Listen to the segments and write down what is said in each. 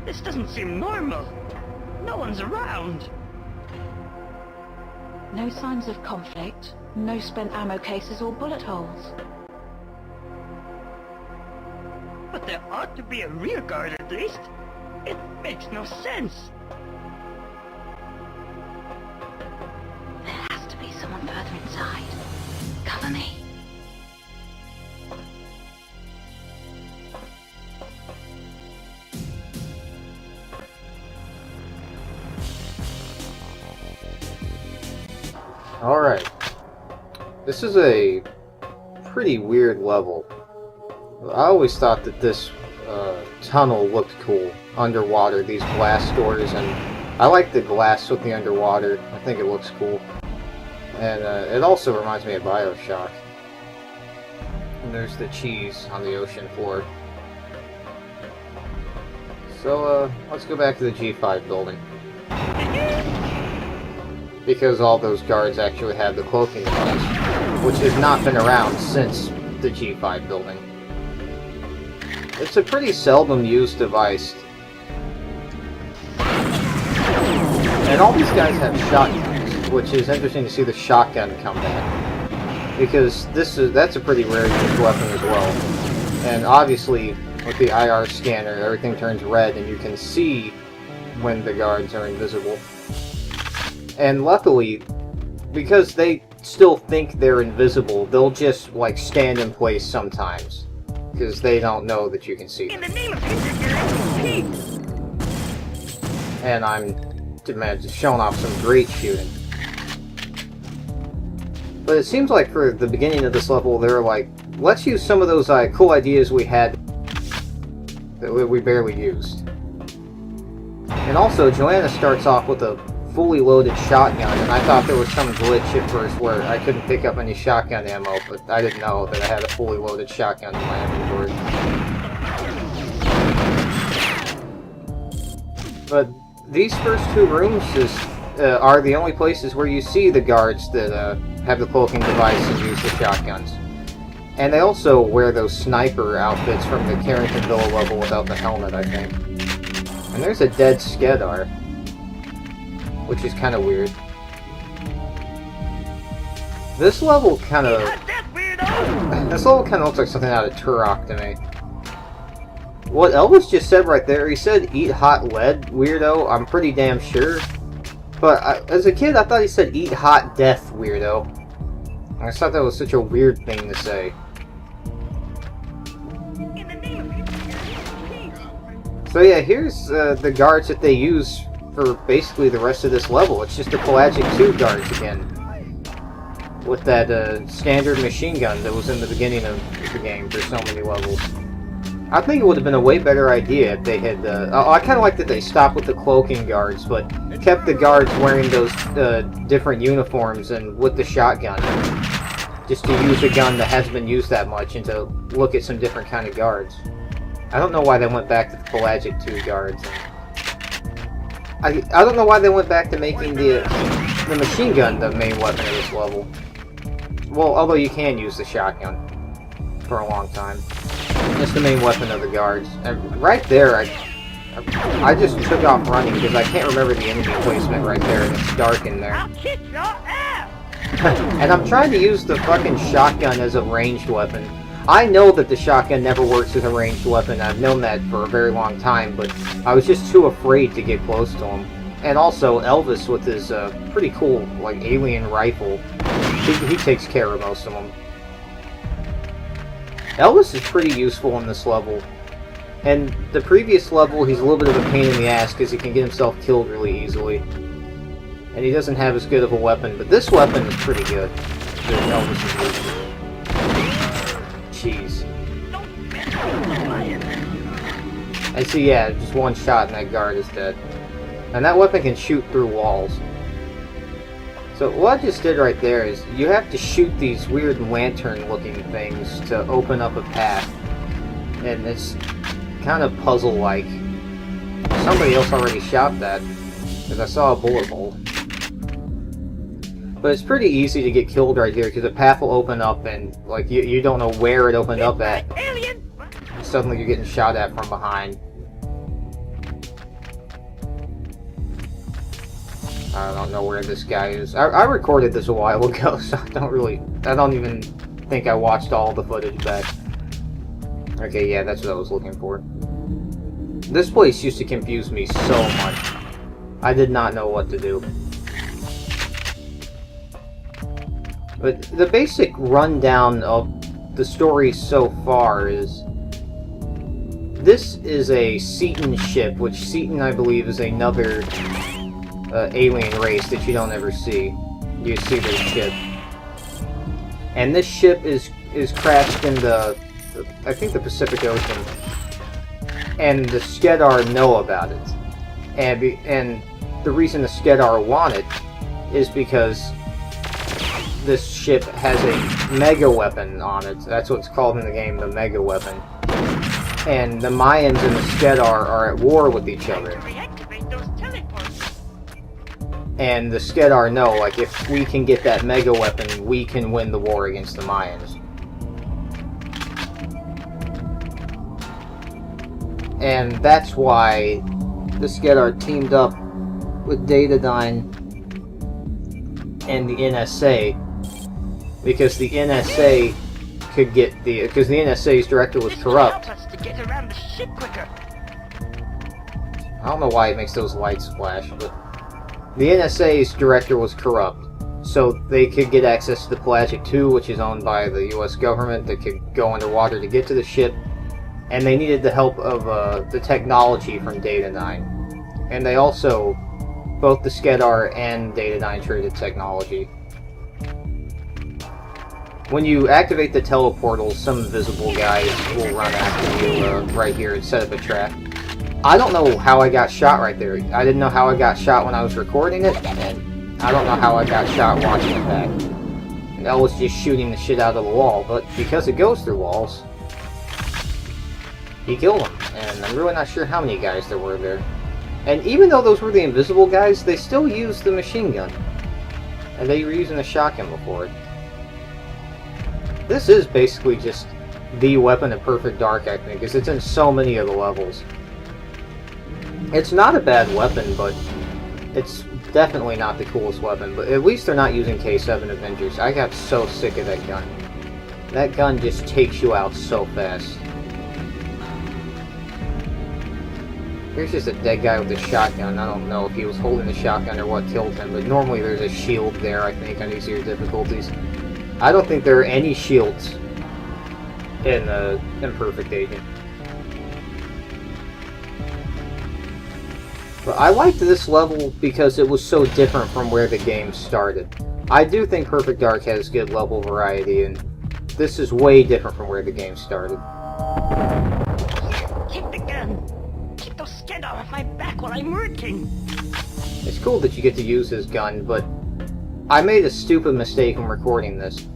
This doesn't seem normal. No one's around. No signs of conflict, no spent ammo cases or bullet holes. But there ought to be a rear guard at least. It makes no sense. There has to be someone further inside. Cover me. Alright. This is a pretty weird level. I always thought that this tunnel looked cool. Underwater, these glass doors, and I like the glass with the underwater. I think it looks cool. And it also reminds me of BioShock. And there's the cheese on the ocean floor. So, let's go back to the G5 building. Because all those guards actually have the cloaking device, which has not been around since the G5 building. It's a pretty seldom used device. And all these guys have shotguns, which is interesting to see the shotgun come back. Because that's a pretty rare used weapon as well. And obviously, with the IR scanner, everything turns red and you can see when the guards are invisible. And luckily, because they still think they're invisible, they'll just, like, stand in place sometimes. Because they don't know that you can see them. In the name of peace! And I'm just showing off some great shooting. But it seems like for the beginning of this level, they're like, let's use some of those cool ideas we had that we barely used. And also, Joanna starts off with a fully loaded shotgun, and I thought there was some glitch at first where I couldn't pick up any shotgun ammo, but I didn't know that I had a fully loaded shotgun in my inventory. But these first two rooms are the only places where you see the guards that have the cloaking device and use the shotguns. And they also wear those sniper outfits from the Carrington Villa level without the helmet, I think. And there's a dead Skedar, which is kind of weird. This level kind of looks like something out of Turok to me. What Elvis just said right there, he said eat hot lead, weirdo. I'm pretty damn sure. But as a kid, I thought he said eat hot death, weirdo. I just thought that was such a weird thing to say. So yeah, here's the guards that they use for basically the rest of this level. It's just the Pelagic 2 guards again. With that standard machine gun that was in the beginning of the game for so many levels. I think it would have been a way better idea if they had... I kind of like that they stopped with the cloaking guards, but kept the guards wearing those different uniforms and with the shotgun. Just to use a gun that hasn't been used that much and to look at some different kind of guards. I don't know why they went back to the Pelagic 2 guards. I don't know why they went back to making the machine gun the main weapon of this level. Well, although you can use the shotgun for a long time. It's the main weapon of the guards. And right there, I just took off running because I can't remember the enemy placement right there, and it's dark in there. I'll kick your ass! And I'm trying to use the fucking shotgun as a ranged weapon. I know that the shotgun never works as a ranged weapon. I've known that for a very long time, but I was just too afraid to get close to him. And also, Elvis with his pretty cool, like, alien rifle, he takes care of most of them. Elvis is pretty useful in this level. And the previous level, he's a little bit of a pain in the ass because he can get himself killed really easily. And he doesn't have as good of a weapon, but this weapon is pretty good. That Elvis is using. Jeez. I see, yeah, just one shot and that guard is dead. And that weapon can shoot through walls. So what I just did right there is you have to shoot these weird lantern-looking things to open up a path. And it's kind of puzzle-like. Somebody else already shot that, because I saw a bullet hole. But it's pretty easy to get killed right here, because the path will open up and, like, you don't know where it opened up at. Alien! Suddenly you're getting shot at from behind. I don't know where this guy is. I recorded this a while ago, so I don't even think I watched all the footage back. Okay, yeah, that's what I was looking for. This place used to confuse me so much. I did not know what to do. But the basic rundown of the story so far is... This is a Cetan ship, which Cetan, I believe, is another alien race that you don't ever see. You see this ship. And this ship is crashed in I think the Pacific Ocean. And the Skedar know about it. And the reason the Skedar want it is because this ship has a mega weapon on it. That's what it's called in the game, the mega weapon. And the Mayans and the Skedar are at war with each other. Reactivate those teleports. And the Skedar know, like, if we can get that mega weapon, we can win the war against the Mayans. And that's why the Skedar teamed up with Datadyne and the NSA, because the NSA could get because the NSA's director was This will corrupt. help us to get around the ship quicker. I don't know why it makes those lights flash, but the NSA's director was corrupt, so they could get access to the Pelagic 2, which is owned by the US government. They could go underwater to get to the ship, and they needed the help of the technology from Datadyne. And they also, both the Skedar and Datadyne traded technology. When you activate the teleportals, some invisible guys will run after you right here and set up a trap. I don't know how I got shot right there. I didn't know how I got shot when I was recording it, and I don't know how I got shot watching it back. And I was just shooting the shit out of the wall, but because it goes through walls, he killed him. And I'm really not sure how many guys there were there. And even though those were the invisible guys, they still used the machine gun. And they were using a shotgun before it. This is basically just the weapon of Perfect Dark, I think, because it's in so many of the levels. It's not a bad weapon, but it's definitely not the coolest weapon. But at least they're not using K7 Avengers. I got so sick of that gun. That gun just takes you out so fast. Here's just a dead guy with a shotgun. I don't know if he was holding the shotgun or what killed him, but normally there's a shield there, I think, on easier difficulties. I don't think there are any shields in Imperfect Agent. But I liked this level because it was so different from where the game started. I do think Perfect Dark has good level variety, and this is way different from where the game started. Keep the gun. Keep those Skedar off my back while I'm working. It's cool that you get to use his gun, but I made a stupid mistake when recording this.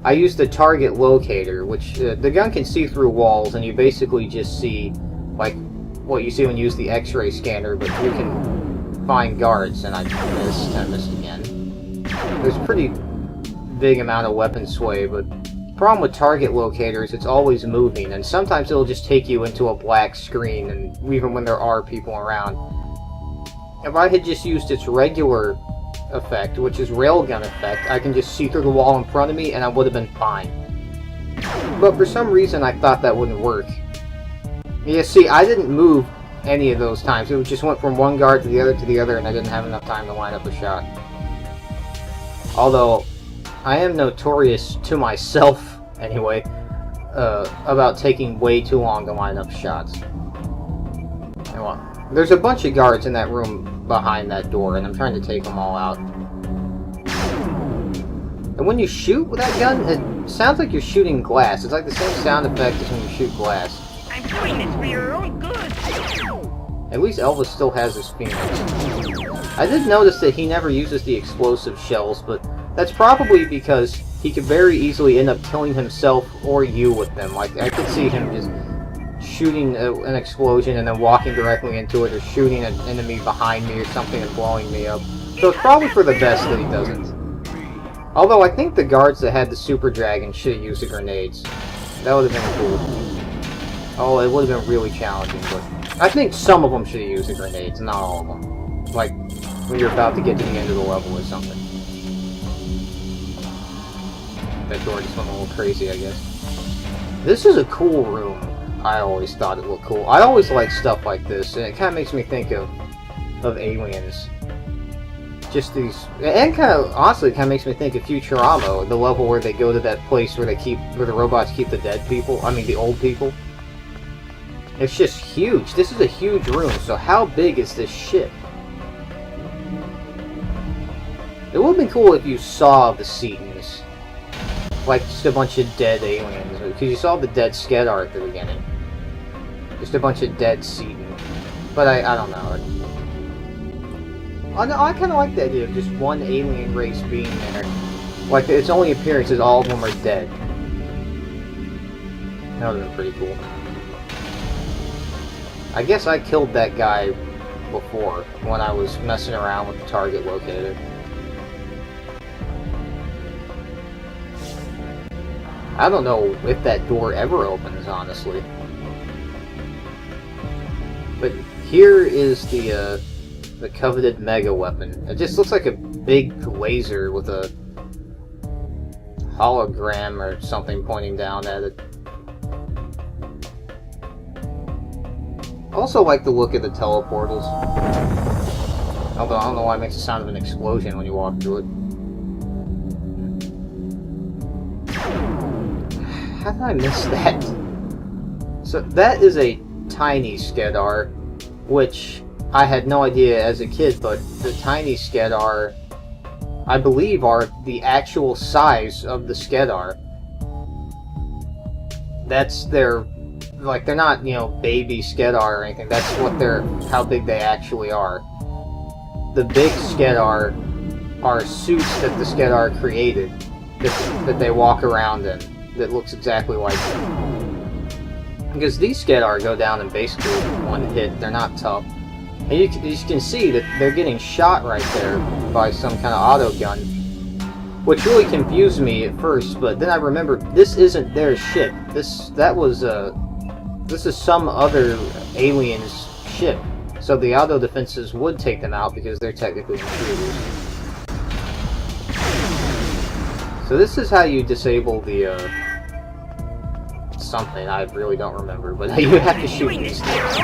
I used the target locator, which the gun can see through walls, and you basically just see, like, what you see when you use the X-ray scanner, but you can find guards, and I missed again. There's a pretty big amount of weapon sway, but the problem with target locators, it's always moving, and sometimes it'll just take you into a black screen, and even when there are people around. If I had just used its regular effect, which is railgun effect, I can just see through the wall in front of me and I would have been fine. But for some reason I thought that wouldn't work. Yeah, see, I didn't move any of those times. It just went from one guard to the other, and I didn't have enough time to line up a shot. Although, I am notorious to myself, anyway, about taking way too long to line up shots. Anyway, there's a bunch of guards in that room behind that door, and I'm trying to take them all out. And when you shoot with that gun, it sounds like you're shooting glass. It's like the same sound effect as when you shoot glass. I'm doing this for your own good. At least Elvis still has his Phoenix. I did notice that he never uses the explosive shells, but that's probably because he could very easily end up killing himself or you with them. Like, I could see him just shooting an explosion and then walking directly into it, or shooting an enemy behind me or something and blowing me up. So it's probably for the best that he doesn't. Although I think the guards that had the Super Dragon should have used the grenades. That would have been cool. Oh, it would have been really challenging, but I think some of them should have used the grenades, not all of them. Like, when you're about to get to the end of the level or something. That door just went a little crazy, I guess. This is a cool room. I always thought it looked cool. I always like stuff like this, and it kind of makes me think of Aliens. Just these, and kind of honestly, kind of makes me think of Futurama, the level where they go to that place where the robots keep the dead people. I mean, the old people. It's just huge. This is a huge room. So how big is this ship? It would have been cool if you saw the Setons, like just a bunch of dead aliens, because you saw the dead Skedar at the beginning. Just a bunch of dead Setons. But I don't know. I kind of like the idea of just one alien race being there. Like, its only appearance is all of them are dead. That would have been pretty cool. I guess I killed that guy before, when I was messing around with the target locator. I don't know if that door ever opens, honestly. But here is the coveted mega weapon. It just looks like a big laser with a hologram or something pointing down at it. I also like the look of the teleportals. Although I don't know why it makes the sound of an explosion when you walk through it. How did I miss that? So that is a tiny Skedar, which I had no idea as a kid, but the tiny Skedar, I believe, are the actual size of the Skedar. That's their, like, they're not, you know, baby Skedar or anything. That's what how big they actually are. The big Skedar are suits that the Skedar created, that they walk around in, that looks exactly like them. Because these Skedar go down in basically one hit. They're not tough. And you can see that they're getting shot right there by some kind of auto gun, which really confused me at first. But then I remembered this isn't their ship. This is some other alien's ship. So the auto defenses would take them out because they're technically intruders. So this is how you disable the something. I really don't remember, but you have to shoot these things.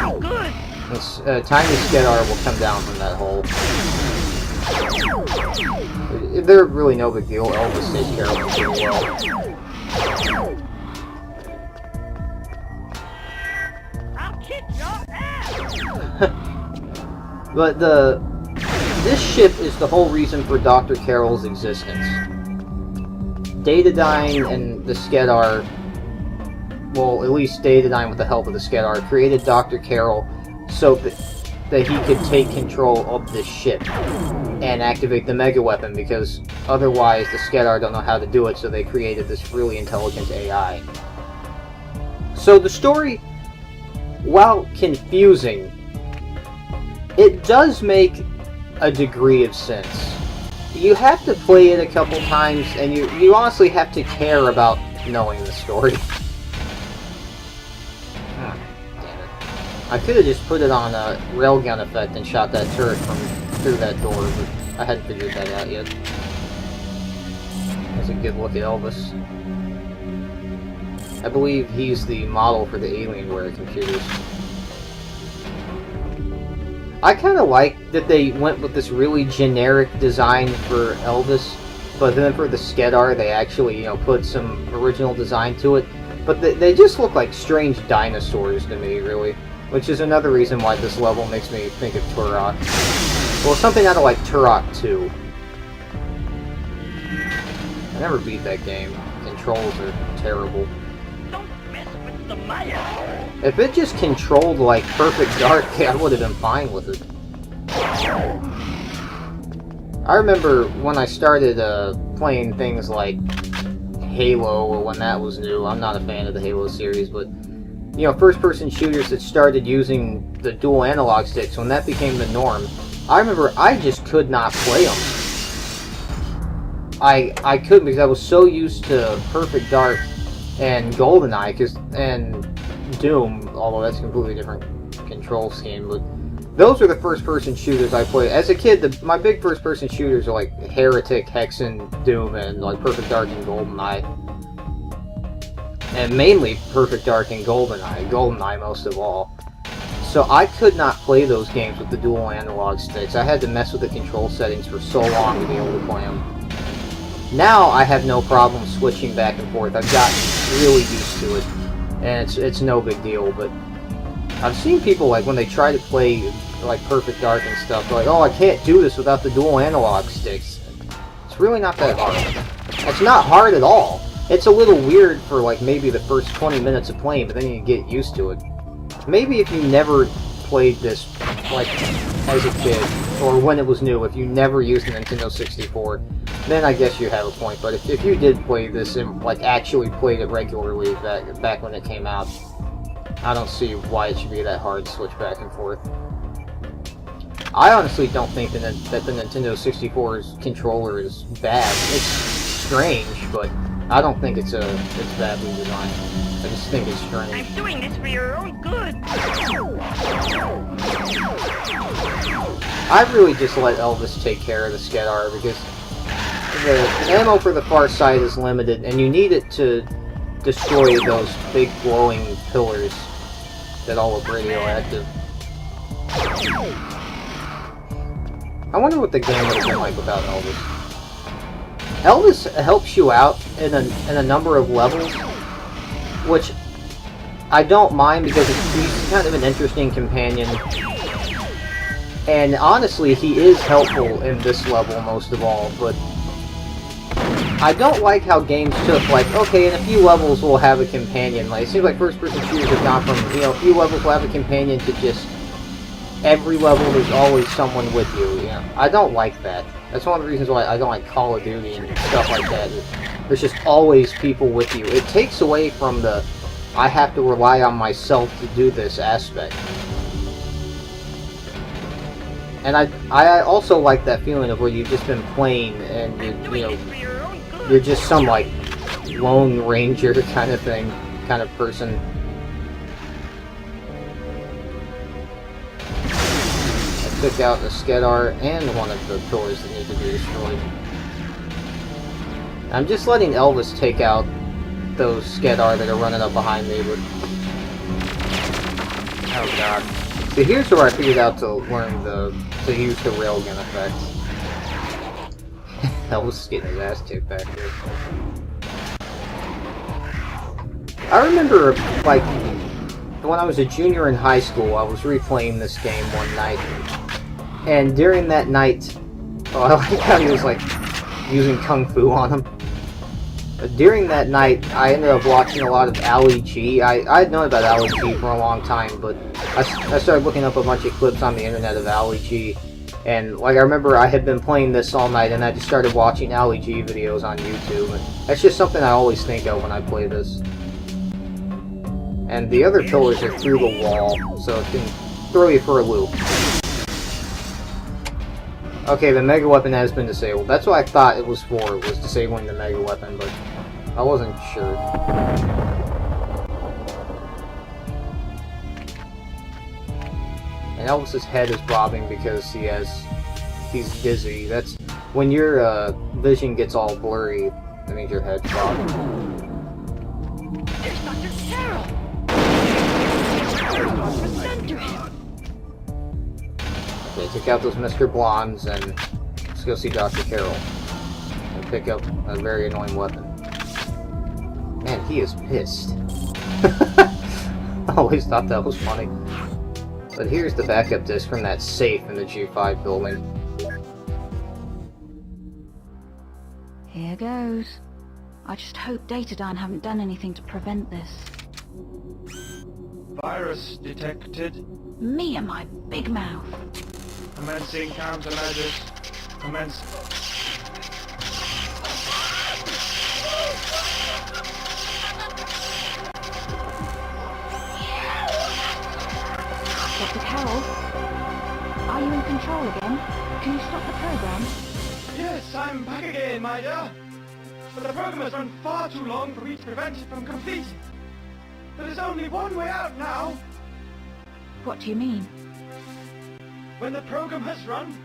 This tiny Skedar will come down from that hole. They're really no big deal. Elvis takes care of them pretty well. I'll kick your ass! But this ship is the whole reason for Dr. Carroll's existence. Datadyne and the Skedar, well, at least Datadyne with the help of the Skedar, created Dr. Carroll so that he could take control of this ship and activate the mega weapon, because otherwise the Skedar don't know how to do it, so they created this really intelligent AI. So the story, while confusing, it does make a degree of sense. You have to play it a couple times, and you honestly have to care about knowing the story. Damn it. I could have just put it on a railgun effect and shot that turret from through that door, but I hadn't figured that out yet. That's a good look at Elvis. I believe he's the model for the Alienware computers. I kind of like that they went with this really generic design for Elvis, but then for the Skedar they actually, you know, put some original design to it. But they just look like strange dinosaurs to me, really. Which is another reason why this level makes me think of Turok. Well, something out of like Turok 2. I never beat that game. Controls are terrible. Don't mess with the Maya! If it just controlled like Perfect Dark, I would have been fine with it. I remember when I started playing things like Halo, or when that was new. I'm not a fan of the Halo series, but you know, first-person shooters that started using the dual analog sticks, when that became the norm, I remember I just could not play them. I couldn't, because I was so used to Perfect Dark and GoldenEye, and Doom, although that's a completely different control scheme, but those are the first-person shooters I played. As a kid, my big first-person shooters are like Heretic, Hexen, Doom, and like Perfect Dark and GoldenEye. And mainly Perfect Dark and GoldenEye most of all. So I could not play those games with the dual analog sticks. I had to mess with the control settings for so long to be able to play them. Now I have no problem switching back and forth. I've gotten really used to it, and it's no big deal. But I've seen people, like, when they try to play like Perfect Dark and stuff, they're like, oh, I can't do this without the dual analog sticks. It's really not that hard. It's not hard at all. It's a little weird for like maybe the first 20 minutes of playing, but then you get used to it. Maybe if you never played this like as a kid, or when it was new, if you never used the Nintendo 64, then I guess you have a point. But if you did play this and like actually played it regularly back when it came out, I don't see why it should be that hard to switch back and forth. I honestly don't think that the Nintendo 64's controller is bad. It's strange, but I don't think it's badly designed. I just think it's strange. I'm doing this for your own good. I really just let Elvis take care of the Skedar, because the ammo for the far side is limited, and you need it to destroy those big glowing pillars that all look radioactive. I wonder what the game would have been like without Elvis. Elvis helps you out in a number of levels, which I don't mind, because he's kind of an interesting companion. And honestly, he is helpful in this level most of all, but I don't like how games took, like, okay, in a few levels we'll have a companion. Like, it seems like first-person shooters have gone from, you know, a few levels we'll have a companion to just every level there's always someone with you, you know. I don't like that. That's one of the reasons why I don't like Call of Duty and stuff like that. There's just always people with you. It takes away from the I have to rely on myself to do this aspect. And I also like that feeling of where you've just been playing and you're just some like Lone Ranger kind of thing, kind of person. I took out the Skedar and one of the pillars that need to be destroyed. I'm just letting Elvis take out those Skedar that are running up behind me, but oh god. So here's where I figured out to learn to use the railgun effect. Elvis is getting his ass kicked back here. I remember, like, when I was a junior in high school, I was replaying this game one night, and during that night, oh, I like how he was, like, using Kung Fu on him. During that night, I ended up watching a lot of Ali G. I had known about Ali G for a long time, but I started looking up a bunch of clips on the internet of Ali G. And, like, I remember I had been playing this all night, and I just started watching Ali G videos on YouTube. And that's just something I always think of when I play this. And the other pillars are through the wall, so it can throw you for a loop. Okay, the Mega Weapon has been disabled. That's what I thought it was for, was disabling the Mega Weapon, but I wasn't sure. And Elvis's head is bobbing because he's dizzy. That's when your vision gets all blurry, that means your head's bobbing. There's Dr. Carroll! Okay, take out those Mr. Blondes and let's go see Dr. Carroll. And pick up a very annoying weapon. Man, he is pissed. I always thought that was funny. But here's the backup disc from that safe in the G5 building. Here goes. I just hope Datadyne haven't done anything to prevent this. Virus detected. Me and my big mouth. Commencing countermeasures. Commence. Dr. Carroll? Are you in control again? Can you stop the program? Yes, I'm back again, my dear. But the program has run far too long for me to prevent it from completing. There is only one way out now. What do you mean? When the program has run,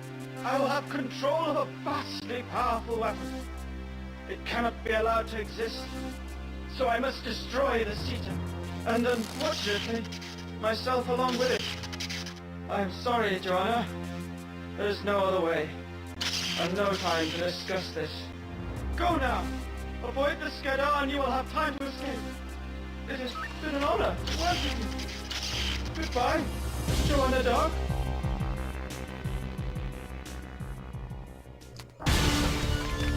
I will have control of a vastly powerful weapon. It cannot be allowed to exist, so I must destroy the Cetum, and unfortunately, myself along with it. I am sorry, Joanna. There is no other way, and no time to discuss this. Go now! Avoid the Skedar and you will have time to escape. It has been an honor to work with you. Goodbye, Joanna Dog.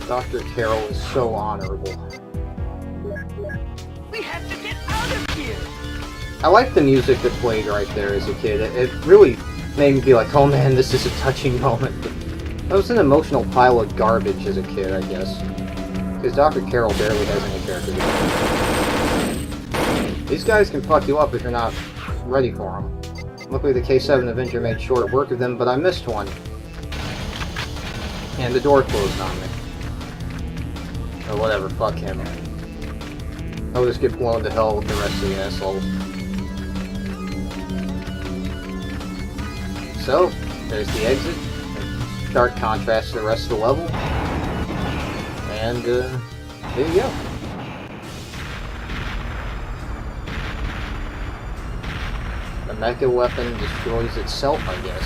Dr. Carroll is so honorable. We have to get out of here! I liked the music that played right there as a kid. It really made me be like, oh man, this is a touching moment. But I was an emotional pile of garbage as a kid, I guess. Because Dr. Carroll barely has any character development. These guys can fuck you up if you're not ready for them. Luckily the K7 Avenger made short work of them, but I missed one. And the door closed on me. Or whatever, fuck him. I'll just get blown to hell with the rest of the assholes. So, there's the exit. Stark contrast to the rest of the level. And, there you go. The mecha weapon destroys itself, I guess.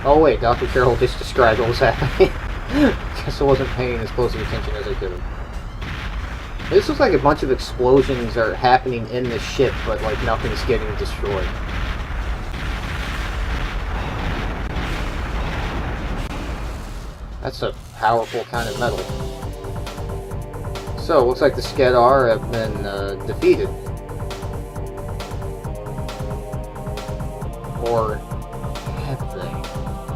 Oh wait, Dr. Carroll just described what was happening. Guess I wasn't paying as close attention as I could have. This looks like a bunch of explosions are happening in the ship, but like nothing's getting destroyed. That's a powerful kind of metal. So, looks like the Skedar have been defeated. Or